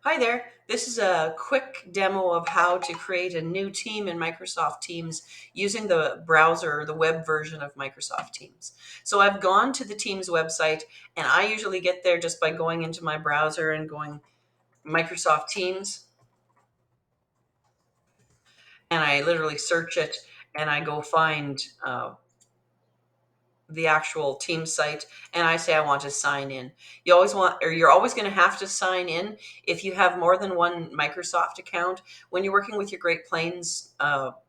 Hi there. This is a quick demo of how to create a new team in Microsoft Teams using the browser or the web version of Microsoft Teams. So I've gone to the Teams website, and I usually get there just by going into my browser and going Microsoft Teams, and I literally search it and I go find the actual team site, and I say I want to sign in. You're always going to have to sign in if you have more than one Microsoft account. When you're working with your Great Plains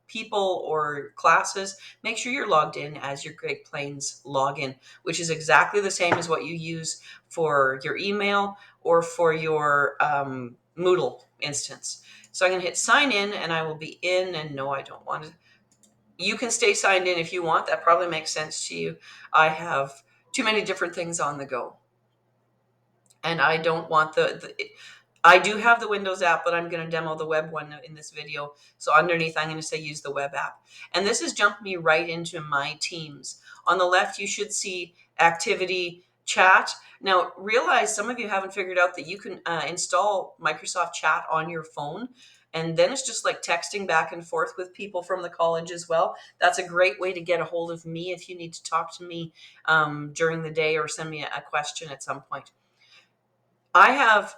people or classes, make sure you're logged in as your Great Plains login, which is exactly the same as what you use for your email or for your Moodle instance. So I'm going to hit sign in, and I will be in, and no, I don't want to. You can stay signed in if you want. That probably makes sense to you. I have too many different things on the go, and I don't want I do have the Windows app, but I'm going to demo the web one in this video. So underneath, I'm going to say use the web app. And this has jumped me right into my Teams. On the left, you should see activity chat. Now, realize some of you haven't figured out that you can install Microsoft Chat on your phone. And then it's just like texting back and forth with people from the college as well. That's a great way to get a hold of me if you need to talk to me during the day or send me a question at some point. I have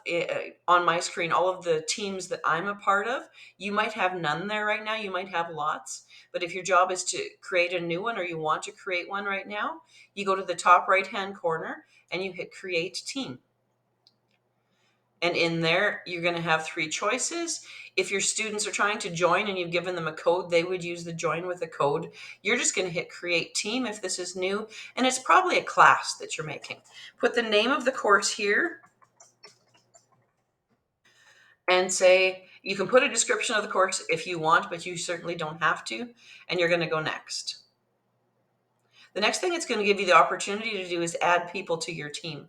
on my screen all of the teams that I'm a part of. You might have none there right now. You might have lots. But if your job is to create a new one or you want to create one right now, you go to the top right hand corner and you hit create team. And in there, you're going to have three choices. If your students are trying to join and you've given them a code, they would use the join with a code. You're just going to hit create team if this is new. And it's probably a class that you're making. Put the name of the course here and say, you can put a description of the course if you want, but you certainly don't have to. And you're going to go next. The next thing it's going to give you the opportunity to do is add people to your team.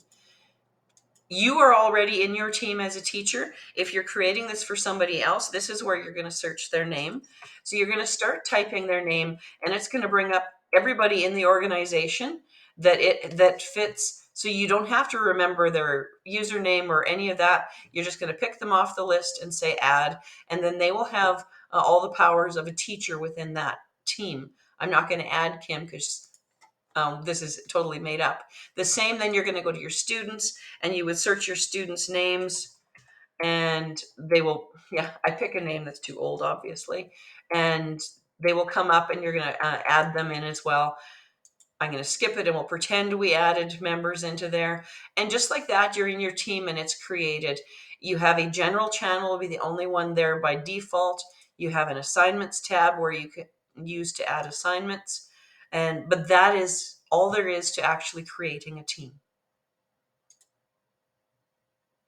You are already in your team as a teacher. If you're creating this for somebody else, this is where you're going to search their name. So you're going to start typing their name, and it's going to bring up everybody in the organization that fits. So you don't have to remember their username or any of that. You're just going to pick them off the list and say add, and then they will have all the powers of a teacher within that team. I'm not going to add Kim because this is totally made up. The same, then you're going to go to your students and you would search your students' names, and they will, yeah, I pick a name that's too old, obviously, and they will come up and you're going to add them in as well. I'm going to skip it and we'll pretend we added members into there. And just like that, you're in your team and it's created. You have a general channel, will be the only one there by default. You have an assignments tab where you can use to add assignments. But that is all there is to actually creating a team.